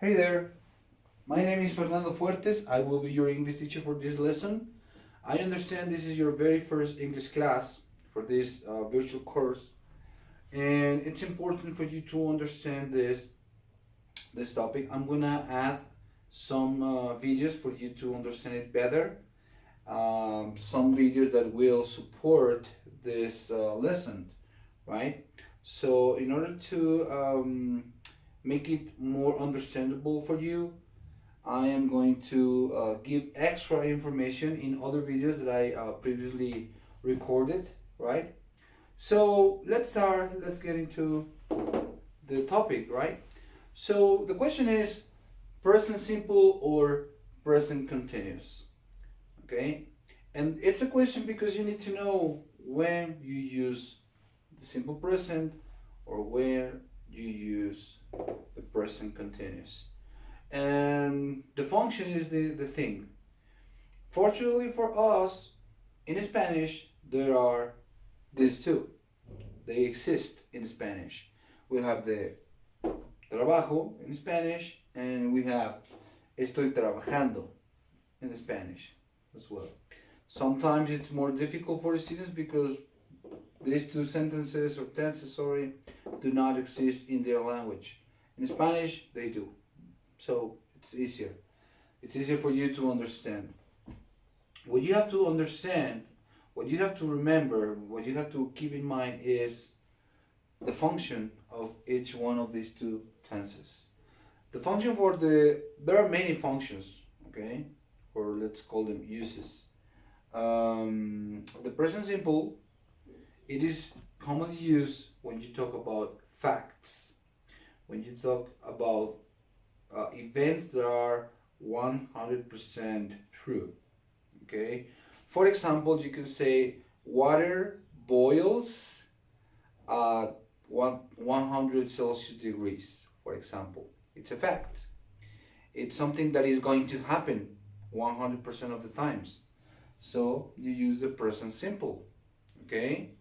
Hey there, my name is Fernando Fuertes. I will be your English teacher for this lesson. I understand this is your very first English class for this virtual course, and it's important for you to understand this topic. I'm gonna add some videos for you to understand it better. Some videos that will support this lesson, right? So, in order to make it more understandable for you, I am going to give extra information in other videos that I previously recorded, right? So let's start, let's get into the topic, right? So the question is present simple or present continuous, okay? And it's a question because you need to know when you use the simple present or where you use the present continuous. And the function is the thing. Fortunately for us, in Spanish, there are these two. They exist in Spanish. We have the trabajo in Spanish, and we have estoy trabajando in Spanish as well. Sometimes it's more difficult for the students because these two sentences or tenses, do not exist in their language. In Spanish, they do. So it's easier. It's easier for you to understand. What you have to understand, what you have to remember, what you have to keep in mind is the function of each one of these two tenses. The function there are many functions, okay? Or let's call them uses. The present simple, it is commonly used when you talk about facts, when you talk about events that are 100% true. Okay, for example, you can say water boils at 100 Celsius degrees. For example, it's a fact. It's something that is going to happen 100% of the times. So you use the present simple. Okay,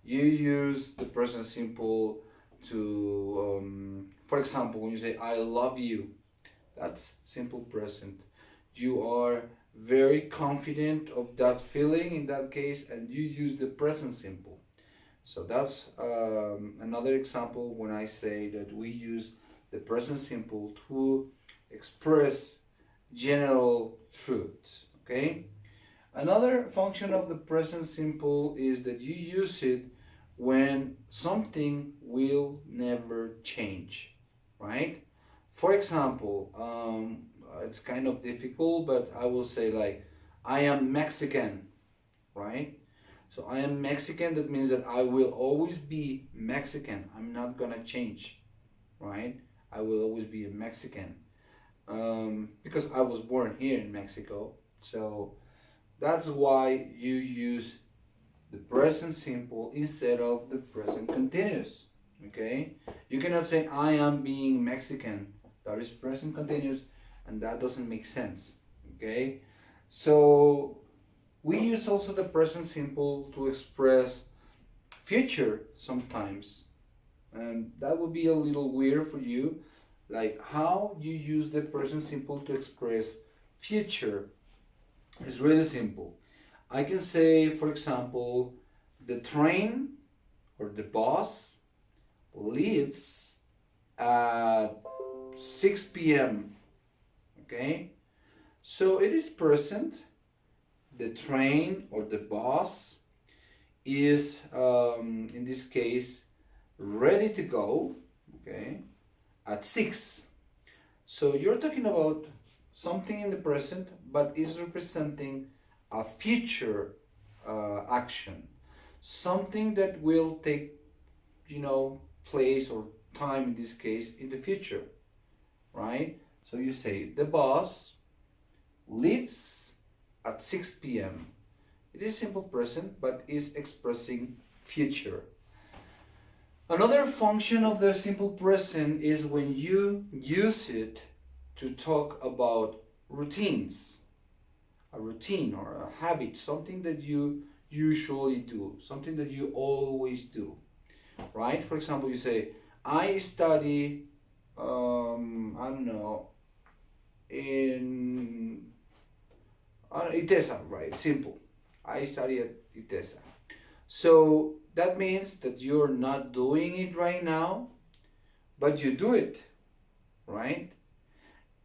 you use the present simple to for example, when you say I love you, that's simple present. You are very confident of that feeling in that case, and you use the present simple. So that's another example when I say that we use the present simple to express general truths. Okay, another function of the present simple is that you use it when something will never change, right? For example, it's kind of difficult, but I will say like, I am Mexican, right? So I am Mexican, that means that I will always be Mexican. I'm not gonna change, right? I will always be a Mexican because I was born here in Mexico. So that's why you use the present simple instead of the present continuous. Okay, you cannot say I am being Mexican. That is present continuous, and that doesn't make sense. Okay, so we use also the present simple to express future sometimes, and that would be a little weird for you. Like how you use the present simple to express future is really simple. I can say, for example, the train or the bus leaves at 6 p.m. Okay, so it is present. The train or the bus is, in this case, ready to go. Okay, at 6. So you're talking about something in the present, but is representing a future action, something that will take, place or time in this case in the future, right? So you say the bus leaves at 6 p.m. It is simple present, but is expressing future. Another function of the simple present is when you use it to talk about routines, a routine or a habit, something that you usually do, something that you always do, right? For example, you say, I study I don't know, in ITESA, right? Simple. I study at ITESA. So that means that you're not doing it right now, but you do it, right?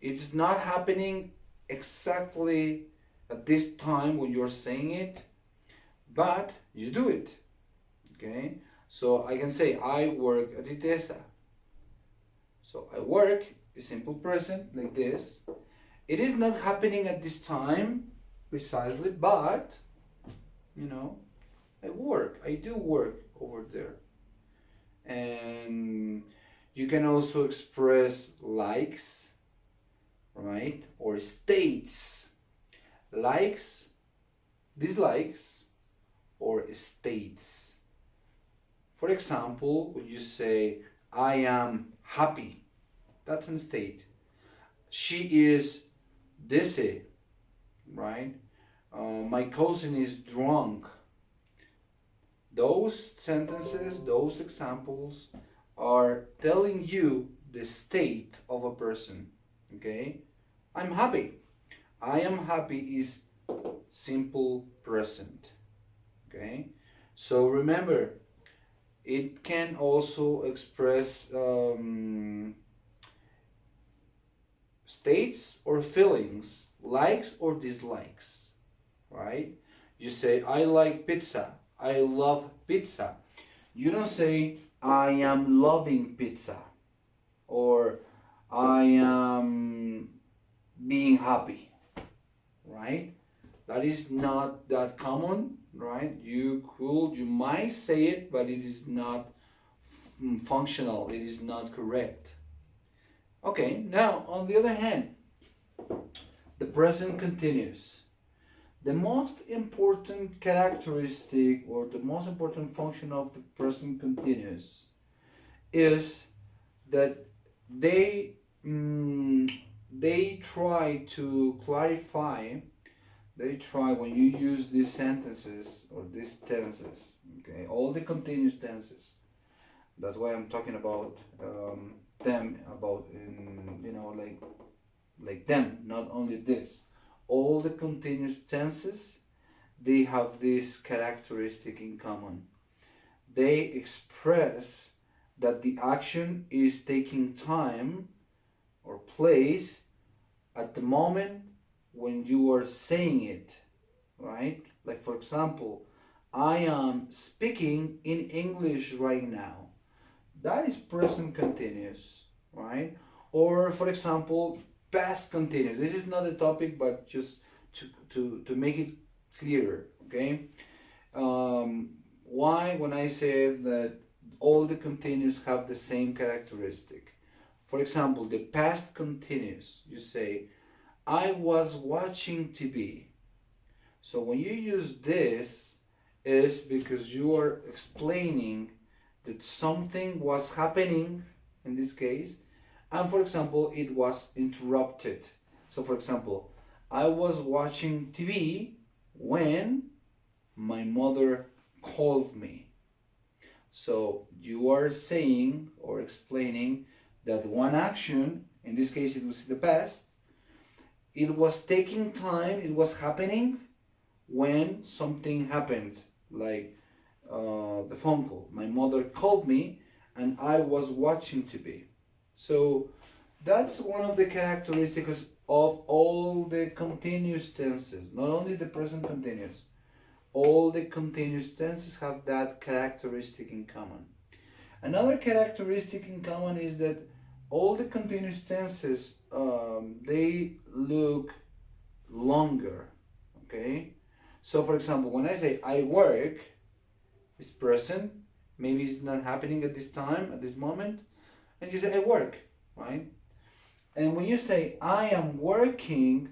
It's not happening exactly at this time when you're saying it, but you do it, okay? So I can say I work at ITESA. So I work is simple present like this. It is not happening at this time precisely, but you know, I do work over there. And you can also express likes, right? Or states. Likes, dislikes, or states. For example, when you say, I am happy, that's a state. She is dizzy, right? My cousin is drunk. Those sentences, those examples are telling you the state of a person, okay? I'm happy. I am happy is simple present, okay? So remember, it can also express states or feelings, likes or dislikes, right? You say, I like pizza. I love pizza. You don't say, I am loving pizza or I am being happy, right? That is not that common, right? You might say it, but it is not functional. It is not correct. Okay, now on the other hand, the present continuous. The most important characteristic or the most important function of the present continuous is that they try to clarify. They try when you use these sentences or these tenses. Okay, all the continuous tenses. That's why I'm talking about them. About in like them, not only this. All the continuous tenses, they have this characteristic in common. They express that the action is taking time or place at the moment when you are saying it, right? Like for example, I am speaking in English right now. That is present continuous, right? Or for example, past continuous. This is not a topic, but just to make it clearer, okay? Why when I say that all the continuous have the same characteristic? For example, the past continuous, you say, I was watching TV. So when you use this, it is because you are explaining that something was happening in this case, and for example, it was interrupted. So for example, I was watching TV when my mother called me. So you are saying or explaining that one action, in this case it was the past, it was taking time, it was happening when something happened, like the phone call. My mother called me and I was watching TV. So that's one of the characteristics of all the continuous tenses, not only the present continuous. All the continuous tenses have that characteristic in common. Another characteristic in common is that all the continuous tenses, they look longer, okay? So for example, when I say I work, it's present, maybe it's not happening at this time, at this moment, and you say I work, right? And when you say I am working,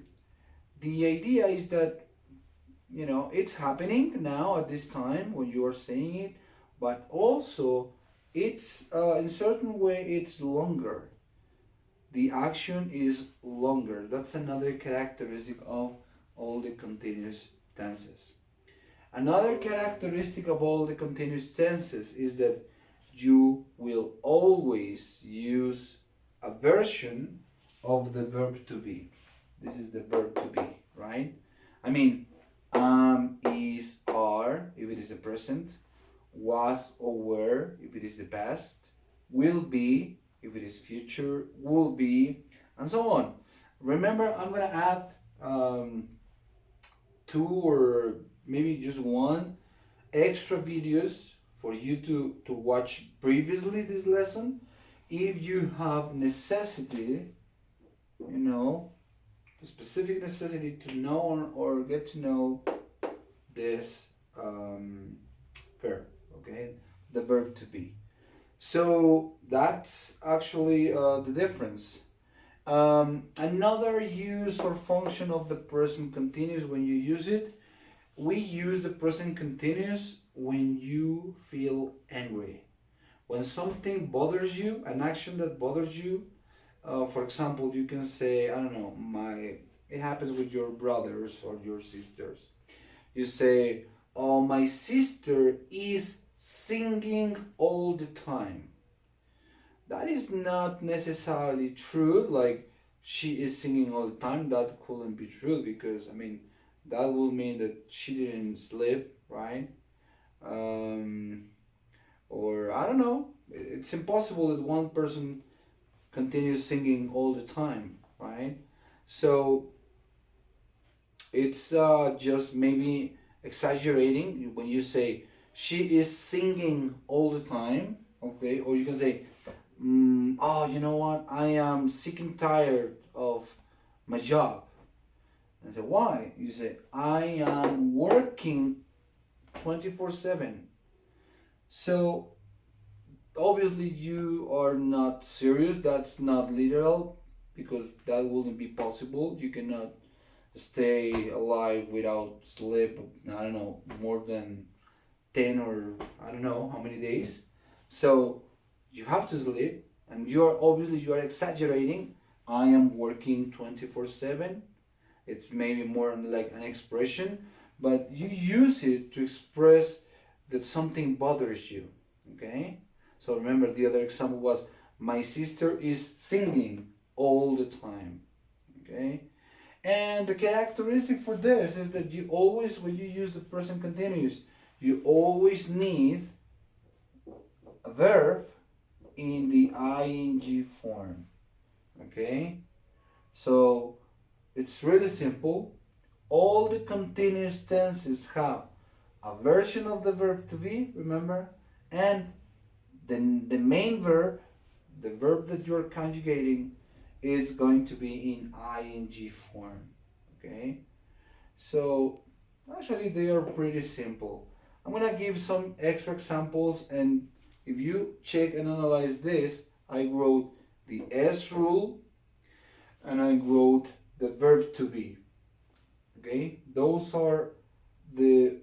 the idea is that it's happening now at this time when you are saying it, but also it's in certain way it's longer. The action is longer. That's another characteristic of all the continuous tenses. Another characteristic of all the continuous tenses is that you will always use a version of the verb to be. This is the verb to be, right? I mean, is, are, if it is the present, was or were, if it is the past, will be, if it is future, will be, and so on. Remember, I'm gonna add two or maybe just one extra videos for you to watch previously this lesson if you have necessity, you know, the specific necessity to know or get to know this verb, okay, the verb to be. So that's actually the difference. Another use or function of the present continuous when you use it, we use the present continuous when you feel angry. When something bothers you, an action that bothers you, for example, you can say, I don't know, it happens with your brothers or your sisters. You say, oh, my sister is singing all the time. That is not necessarily true, like she is singing all the time. That couldn't be true because, I mean, that will mean that she didn't sleep, right? Or I don't know. It's impossible that one person continues singing all the time, right? So it's just maybe exaggerating when you say she is singing all the time, okay? Or you can say, oh, you know what? I am sick and tired of my job. And say, why? You say, I am working 24/7. So obviously you are not serious. That's not literal because that wouldn't be possible. You cannot stay alive without sleep, I don't know, more than 10 or I don't know how many days. So you have to sleep and you are exaggerating. I am working 24/7. It's maybe more like an expression, but you use it to express that something bothers you, okay? So remember the other example was my sister is singing all the time, okay? And the characteristic for this is that you always, when you use the present continuous, you always need a verb in the ing form, okay? So it's really simple. All the continuous tenses have a version of the verb to be, remember, and the main verb, the verb that you're conjugating, it's going to be in ing form, okay? So actually they are pretty simple. I'm gonna give some extra examples, and if you check and analyze this, I wrote the S rule and I wrote the verb to be, okay? Those are the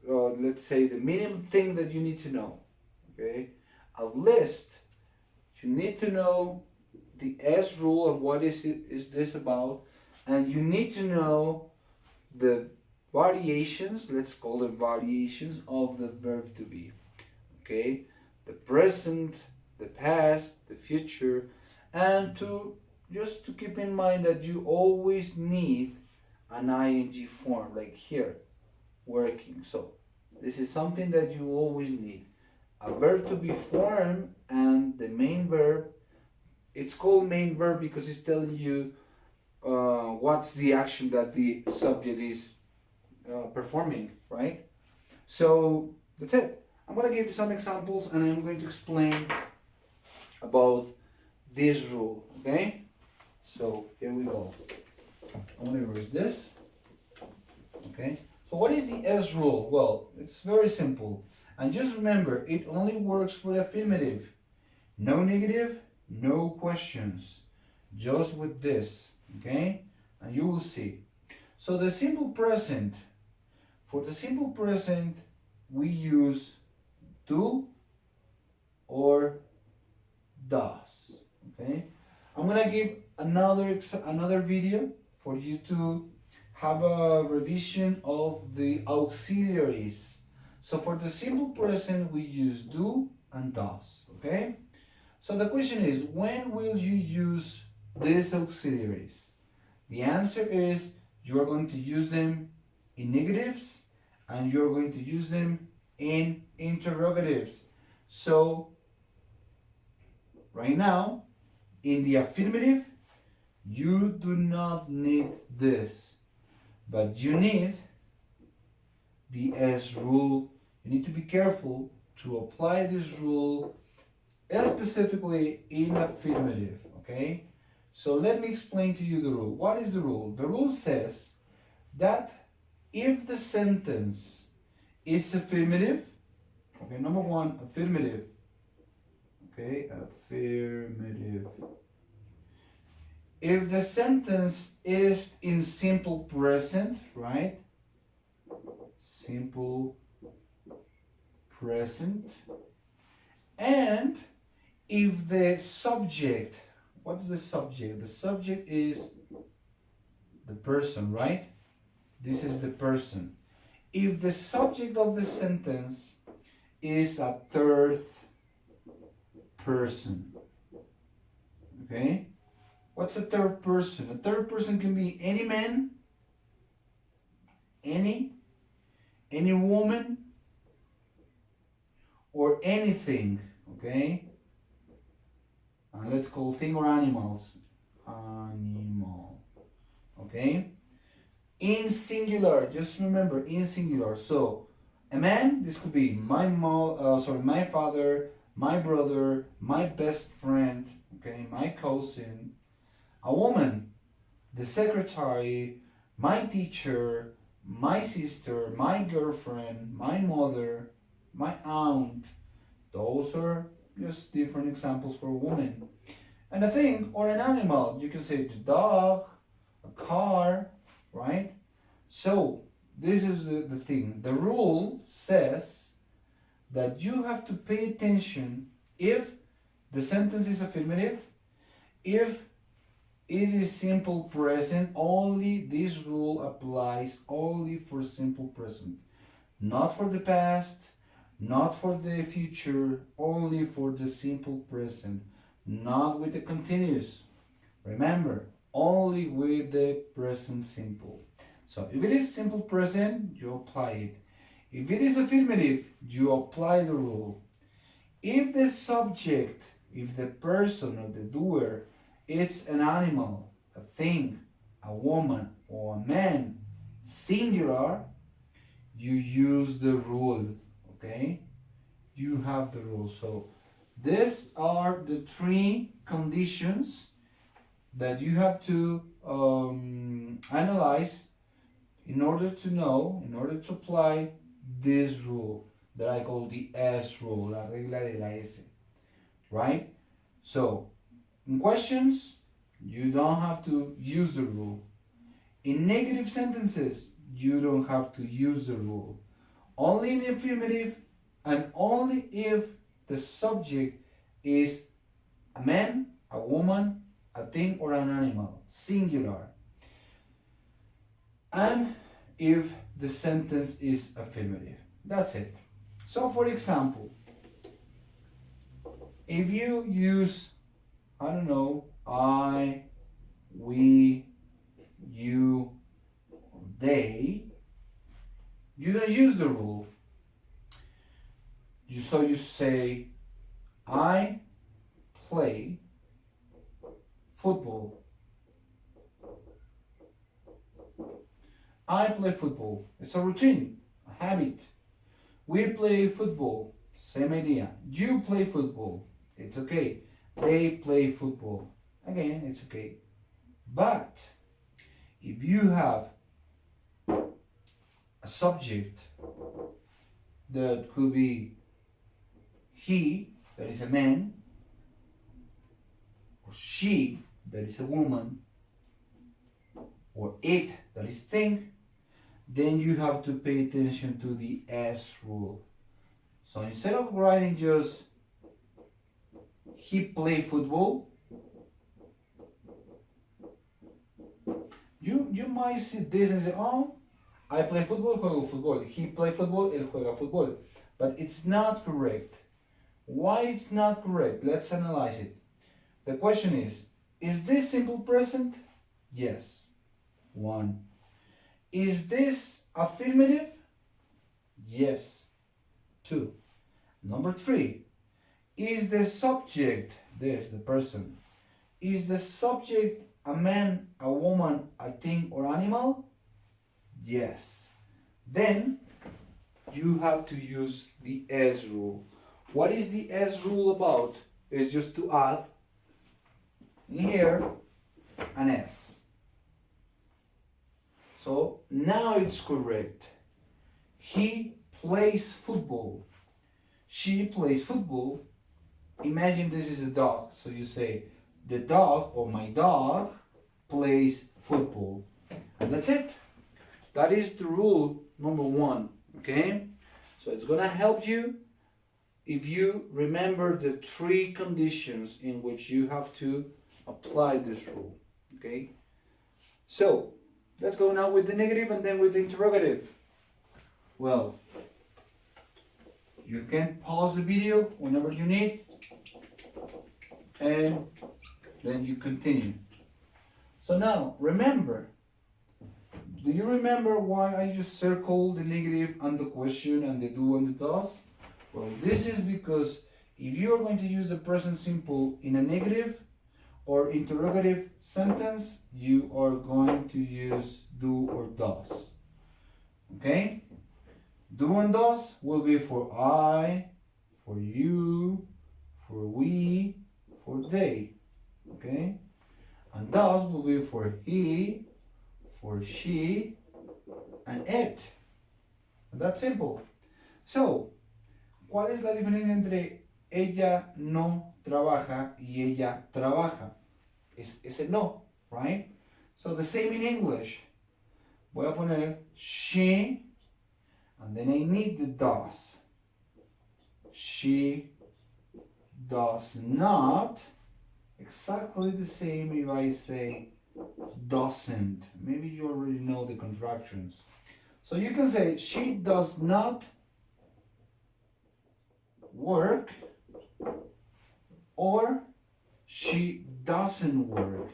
let's say the minimum thing that you need to know, okay? A list, you need to know the S rule and what is this about, and you need to know the variations, let's call them variations of the verb to be, okay? The present, the past, the future, and just to keep in mind that you always need an ing form, like here, working. So this is something that you always need. A verb to be form and the main verb. It's called main verb because it's telling you what's the action that the subject is performing, right? So that's it. I'm going to give you some examples and I'm going to explain about this rule, okay? So here we go. I'm going to erase this, okay? So what is the S rule? Well, it's very simple. And just remember, it only works for the affirmative. No negative, no questions. Just with this, okay? And you will see. So the simple present. For the simple present, we use do or does, okay? I'm gonna give another video for you to have a revision of the auxiliaries. So for the simple present, we use do and does, okay? So the question is, when will you use these auxiliaries? The answer is you are going to use them in negatives and you're going to use them in interrogatives. So right now, in the affirmative, you do not need this, but you need the S rule. You need to be careful to apply this rule specifically in affirmative, okay? So let me explain to you the rule. What is the rule? The rule says that if the sentence is affirmative, okay, number one, affirmative, okay, affirmative. If the sentence is in simple present, right? Simple present. And if the subject, what's the subject? The subject is the person, right? This is the person. If the subject of the sentence is a third person, okay? What's a third person? A third person can be any man, any woman, or anything, okay? Let's call thing or animals. Animal, okay? In singular, just remember, in singular. So, a man, this could be my my father, my brother, my best friend, okay, my cousin. A woman, the secretary, my teacher, my sister, my girlfriend, my mother, my aunt. Those are just different examples for a woman. And a thing or an animal, you can say the dog, a car, right? So this is the thing. The rule says that you have to pay attention if the sentence is affirmative, if it is simple present, only this rule applies only for simple present. Not for the past, not for the future, only for the simple present. Not with the continuous. Remember, only with the present simple. So if it is simple present, you apply it. If it is affirmative, you apply the rule. If the subject, if the person or the doer, it's an animal, a thing, a woman, or a man, singular, you use the rule, okay? You have the rule. So these are the three conditions that you have to analyze in order to know, in order to apply this rule that I call the S rule, la regla de la S, right? So, in questions, you don't have to use the rule. In negative sentences, you don't have to use the rule. Only in affirmative and only if the subject is a man, a woman, a thing, or an animal, singular. And if the sentence is affirmative. That's it. So for example, if you use, I don't know, I, we, you, they, you don't use the rule. So you say, I play football. I play football. It's a routine, a habit. We play football. Same idea. You play football. It's okay. They play football. Again, it's okay. But if you have a subject that could be he, that is a man, or she, that is a woman, or it, that is thing, then you have to pay attention to the S rule. So instead of writing just he play football, you might see this and say, oh, I play football, juego fútbol. He play football, él juega fútbol. But it's not correct. Why it's not correct? Let's analyze it. The question is this simple present? Yes. 1. Is this affirmative? Yes. 2. Number 3. Is the subject, this, the person, is the subject a man, a woman, a thing, or animal? Yes. Then you have to use the S rule. What is the S rule about? It's just to add in here an S. So now it's correct. He plays football. She plays football. Imagine this is a dog. So you say, the dog or my dog plays football. And that's it. That is the rule number 1. Okay? So it's going to help you if you remember the 3 conditions in which you have to apply this rule. Okay? So let's go now with the negative and then with the interrogative. Well, you can pause the video whenever you need and then you continue. So now remember, do you remember why I just circled the negative and the question and the do and the does? Well, this is because if you are going to use the present simple in a negative or interrogative sentence, you are going to use do or does. Okay? Do and does will be for I, for you, for we, for they. Okay? And does will be for he, for she, and it. And that's simple. So, ¿cuál es la diferencia entre ella no trabaja y ella trabaja? Es el no, right? So the same in English. Voy a poner she, and then I need the does. She does not. Exactly the same if I say doesn't. Maybe you already know the contractions. So you can say she does not work or she doesn't work.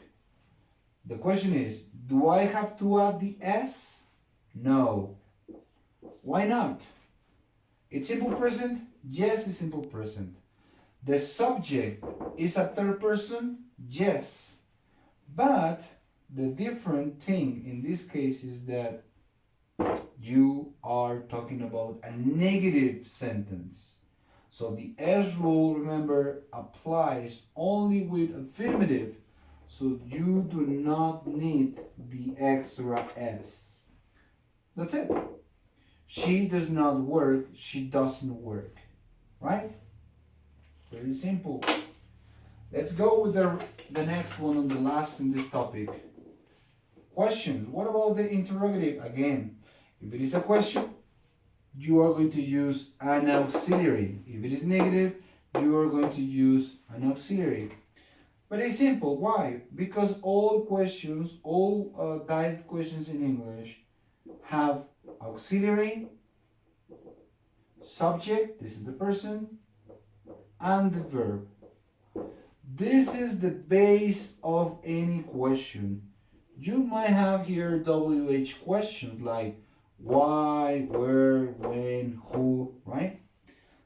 The question is, do I have to add the S? No. Why not? It's simple present? Yes, it's simple present. The subject is a third person? Yes. But the different thing in this case is that you are talking about a negative sentence. So the S rule, remember, applies only with affirmative. So you do not need the extra S. That's it. She does not work, she doesn't work. Right? Very simple. Let's go with the next one on the last in this topic. Questions. What about the interrogative? Again, if it is a question, you are going to use an auxiliary. If it is negative, you are going to use an auxiliary. But it's simple. Why? Because all questions, all direct questions in English have auxiliary, subject, this is the person, and the verb. This is the base of any question. You might have here WH questions like why, where, when, who, right?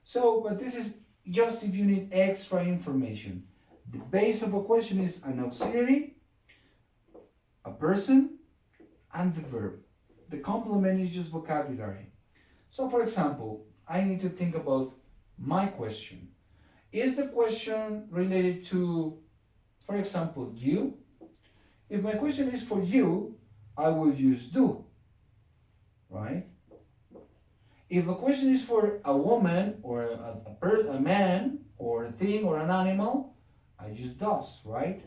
So, but this is just if you need extra information. The base of a question is an auxiliary, a person, and the verb. The complement is just vocabulary. So, for example, I need to think about my question. Is the question related to, for example, you? If my question is for you, I will use do, right? If a question is for a woman or a man or a thing or an animal, I use does, right?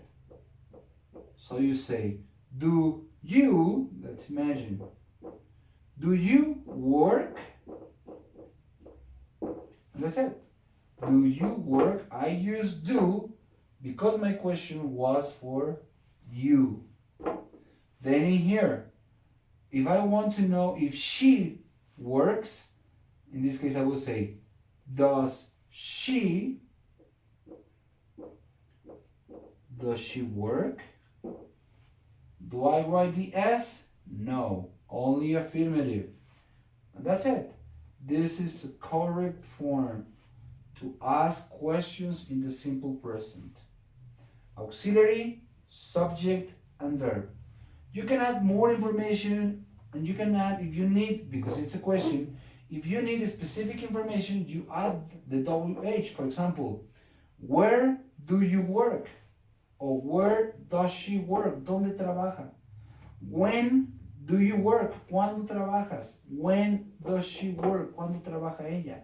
So you say, do you, let's imagine, do you work? And that's it. Do you work? I use do because my question was for you. Then in here, if I want to know if she works, in this case I will say, does she, does she work? Do I write the S? No, only affirmative. And that's it. This is a correct form to ask questions in the simple present. Auxiliary, subject, and verb. You can add more information, and you can add, if you need, because it's a question, if you need a specific information, you add the WH. For example, where do you work? Or where does she work? ¿Dónde trabaja? When do you work? ¿Cuándo trabajas? When does she work? ¿Cuándo trabaja ella?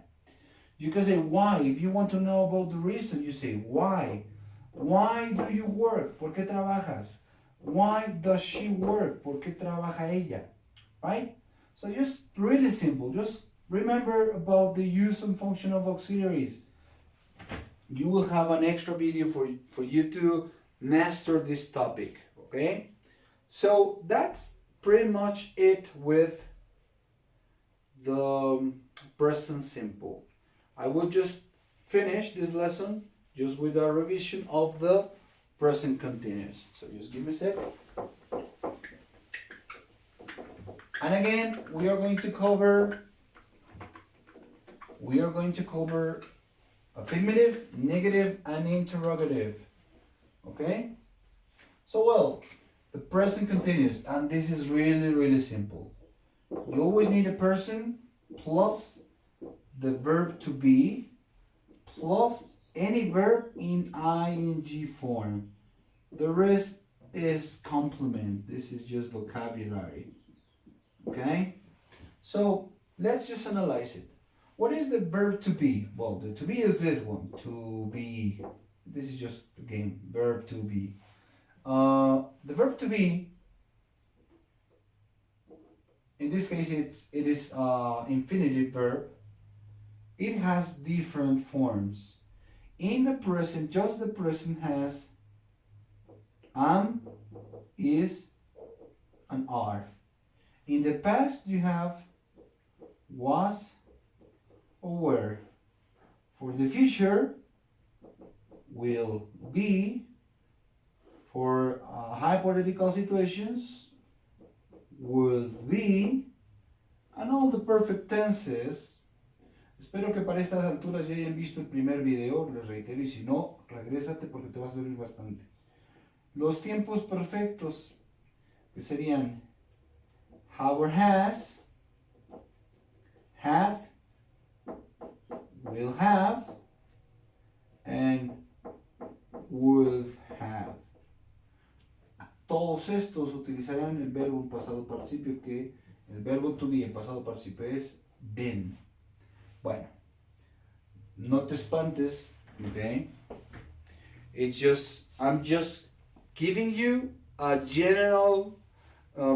You can say why. If you want to know about the reason, you say why. Why do you work? ¿Por qué trabajas? Why does she work? ¿Por qué trabaja ella? Right? So just really simple. Just remember about the use and function of auxiliaries. You will have an extra video for you to master this topic. Okay? So that's pretty much it with the present simple. I will just finish this lesson just with a revision of the present continuous. So just give me a sec. And again, we are going to cover affirmative, negative, and interrogative. Okay? So well, the present continuous, and this is really, really simple. You always need a person plus the verb to be plus any verb in ing form. The rest is complement. This is just vocabulary. Okay? So let's just analyze it. What is the verb to be? Well, the to be is this one. To be. This is just, again, verb to be. The verb to be, in this case, it is infinitive verb. It has different forms. In the present, just the present has am, is, and are. In the past, you have was or were. For the future, will be. For hypothetical situations, will be, and all the perfect tenses. Espero que para estas alturas ya hayan visto el primer video, les reitero, y si no, regrésate porque te va a servir bastante. Los tiempos perfectos, que serían have or has, hath, will have, and would have. Todos estos utilizarán el verbo en pasado participio, que el verbo to be en pasado participio es been. Bueno, no te espantes, okay? I'm just giving you a general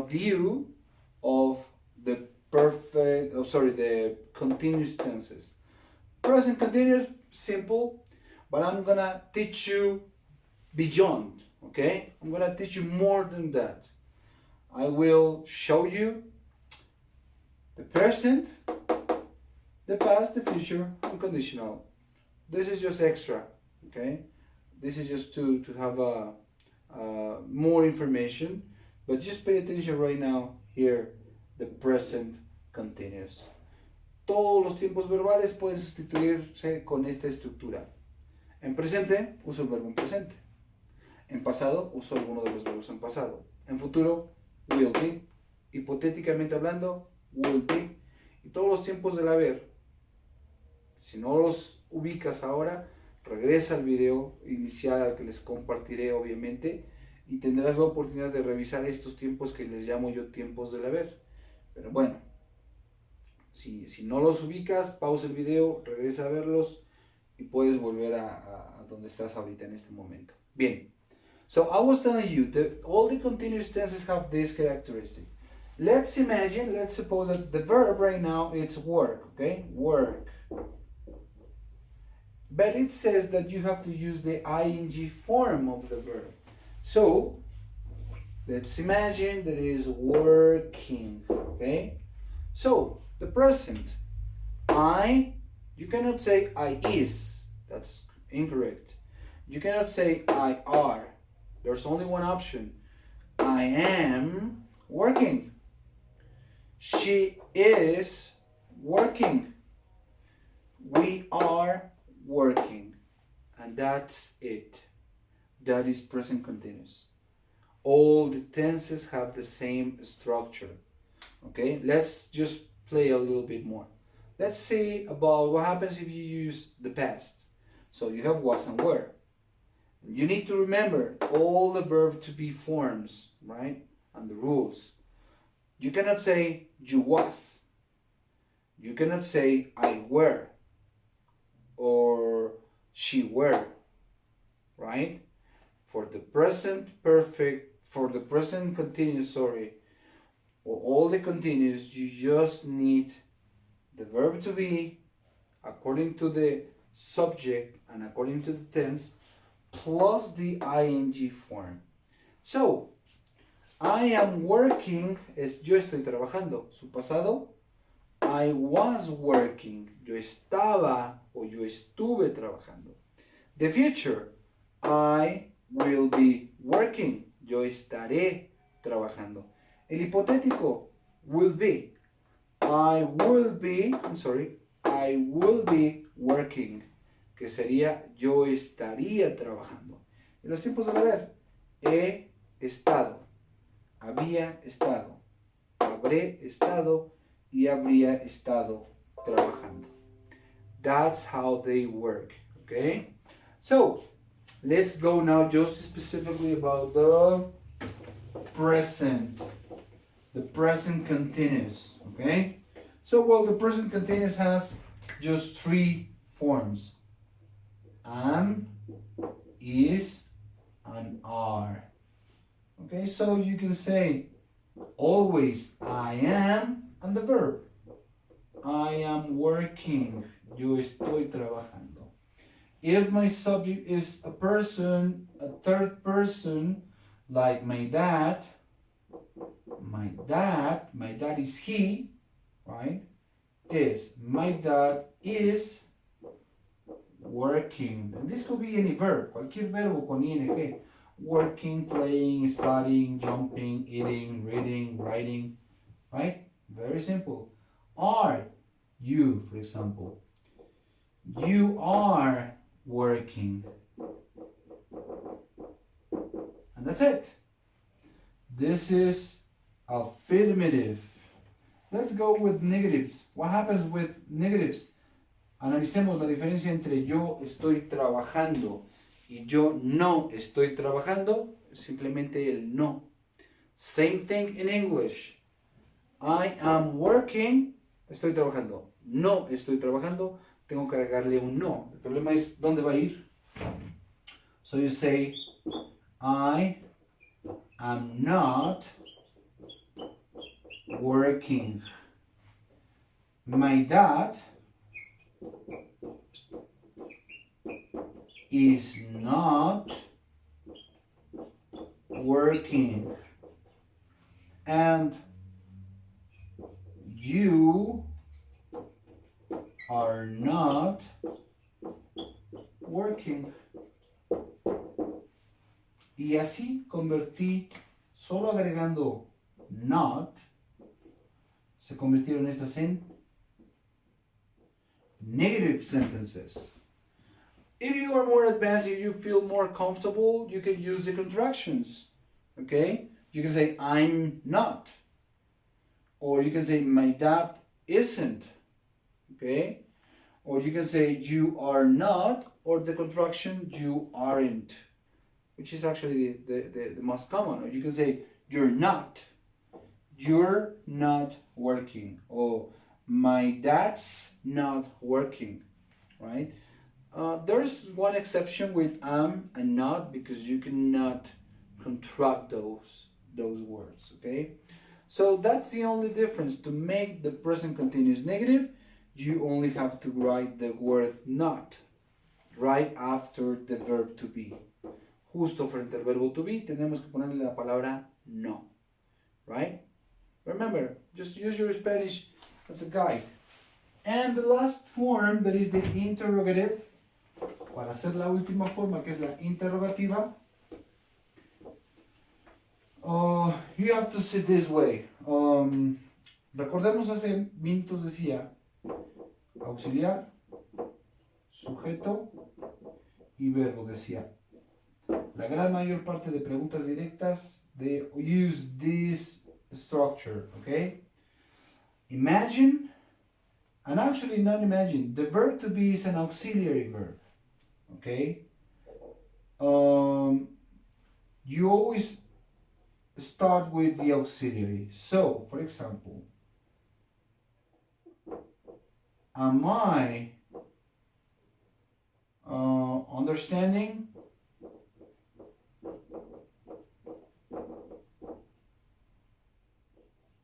view of the the continuous tenses. Present continuous, simple, but I'm gonna teach you beyond, okay? I'm gonna teach you more than that. I will show you the present, the past, the future, and conditional. This is just extra, okay? This is just to have more information, but just pay attention right now here, the present continuous. Todos los tiempos verbales pueden sustituirse con esta estructura. En presente, uso el verbo en presente. En pasado, uso alguno de los verbos en pasado. En futuro, will be. Hipotéticamente hablando, will be. Y todos los tiempos del haber. Si no los ubicas ahora, regresa al video inicial al que les compartiré, obviamente, y tendrás la oportunidad de revisar estos tiempos que les llamo yo tiempos del haber. Pero bueno, si no los ubicas, pausa el video, regresa a verlos y puedes volver a donde estás ahorita en este momento. Bien. So I was telling you that all the continuous tenses have this characteristic. Let's suppose that the verb right now it's work, okay? Work. But it says that you have to use the ing form of the verb. So let's imagine that it is working, okay? So the present, I You cannot say I is. That's incorrect. You cannot say I are. There's only one option. I am working. She is working. We are working. And that's it. That is present continuous. All the tenses have the same structure. Okay, let's just play a little bit more. Let's see about what happens if you use the past. So you have was and were. You need to remember all the verb to be forms, right? And the rules. You cannot say you was. You cannot say I were or she were, right? For the present continuous, or all the continuous, you just need the verb to be according to the subject and according to the tense plus the ing form. So, I am working es yo estoy trabajando. Su pasado, I was working. Yo estaba o yo estuve trabajando. The future, I will be working. Yo estaré trabajando. El hipotético, will be. I will be working. Que sería yo estaría trabajando. En los tiempos del haber, he estado, había estado, habré estado y habría estado trabajando. That's how they work, okay? So, let's go now just specifically about the present continuous, okay? So, well, the present continuous has just three forms: am, is, and are. Okay, so you can say always I am and the verb. I am working. Yo estoy trabajando. If my subject is a person, a third person, like my dad is he, right? My dad is working. And this could be any verb, cualquier verbo con ing. Working, playing, studying, jumping, eating, reading, writing, right? Very simple. Are you, for example. You are working. And that's it. This is affirmative. Let's go with negatives. What happens with negatives? Analicemos la diferencia entre yo estoy trabajando y yo no estoy trabajando. Simplemente el no. Same thing in English. I am working. Estoy trabajando. No estoy trabajando. Tengo que agregarle un no. El problema es dónde va a ir. So you say, I am not working. My dad is not working. And you are not working. Y así convertí, solo agregando not, se convirtieron estas en negative sentences. If you are more advanced, if you feel more comfortable, you can use the contractions. Okay? You can say, I'm not. Or you can say, my dad isn't. Okay? Or you can say, you are not, or the contraction, you aren't, which is actually the most common. Or you can say, you're not. You're not working. Or my dad's not working. Right? There's one exception with am and not, because you cannot contract those words. Okay? So that's the only difference. To make the present continuous negative, you only have to write the word not right after the verb to be. Justo frente al verbo to be, tenemos que ponerle la palabra no. Right? Remember, just use your Spanish as a guide. And the last form, that is the interrogative, para hacer la última forma, que es la interrogativa, you have to see this way. Recordemos hace minutos decía auxiliar, sujeto y verbo, decía. La gran mayor parte de preguntas directas, they use this structure, okay? Imagine, and actually not imagine, the verb to be is an auxiliary verb, okay? You always start with the auxiliary. So, for example, am I understanding?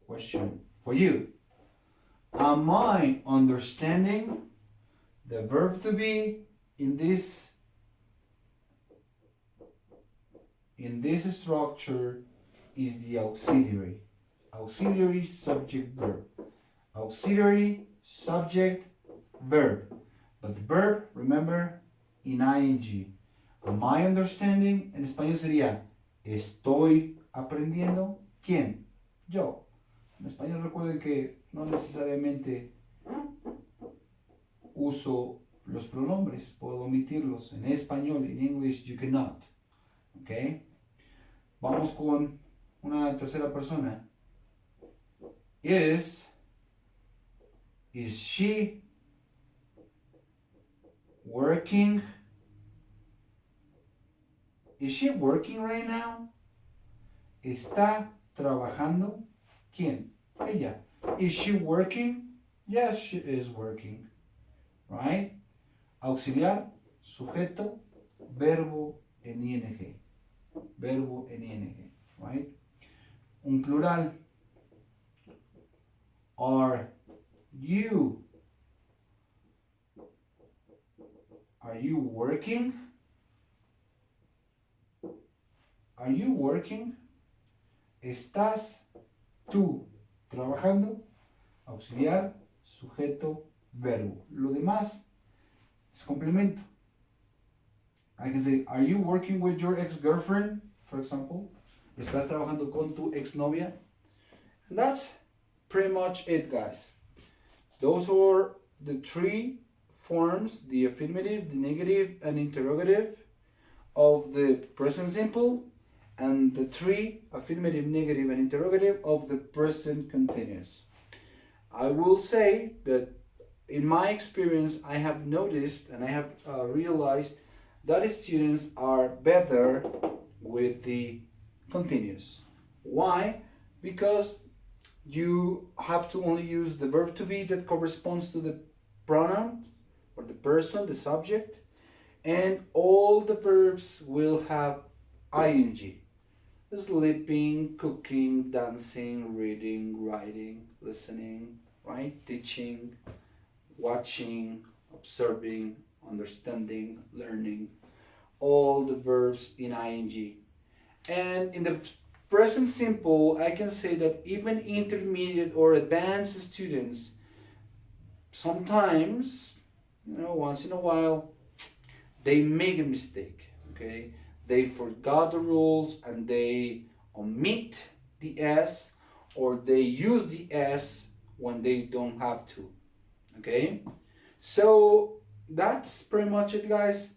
Question for you. Am I understanding? The verb to be in this structure is the auxiliary. Auxiliary subject verb. Auxiliary subject verb. But the verb, remember, in ing. Am I understanding? En español sería estoy aprendiendo. ¿Quién? Yo. En español recuerden que no necesariamente uso los pronombres, puedo omitirlos. En español, in English, you cannot. ¿Ok? Vamos con una tercera persona. Is she working? Is she working right now? ¿Está trabajando? ¿Quién? Ella. Is she working? Yes, she is working. Right? Auxiliar, sujeto, verbo en ing. Verbo en ing. Right? Un plural. Are you working? Are you working? ¿Estás tú trabajando? Auxiliar, sujeto, verbo. Lo demás es complemento. I can say, are you working with your ex-girlfriend, for example? ¿Estás trabajando con tu exnovia? And that's pretty much it, guys. Those are the three forms, the affirmative, the negative, and interrogative of the present simple, and the three affirmative, negative, and interrogative of the present continuous. I will say that in my experience, I have noticed and I have realized that students are better with the continuous. Why? Because you have to only use the verb to be that corresponds to the pronoun or the person, the subject, and all the verbs will have ing. Sleeping, cooking, dancing, reading, writing, listening, right? Teaching, watching, observing, understanding, learning, all the verbs in ing. And in the present simple, I can say that even intermediate or advanced students, sometimes, once in a while, they make a mistake, okay? They forgot the rules and they omit the S, or they use the S when they don't have to, okay? So that's pretty much it, guys.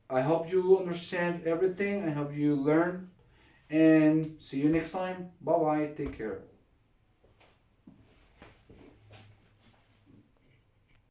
I hope you understand everything. I hope you learn, and see you next time. Bye bye. Take care.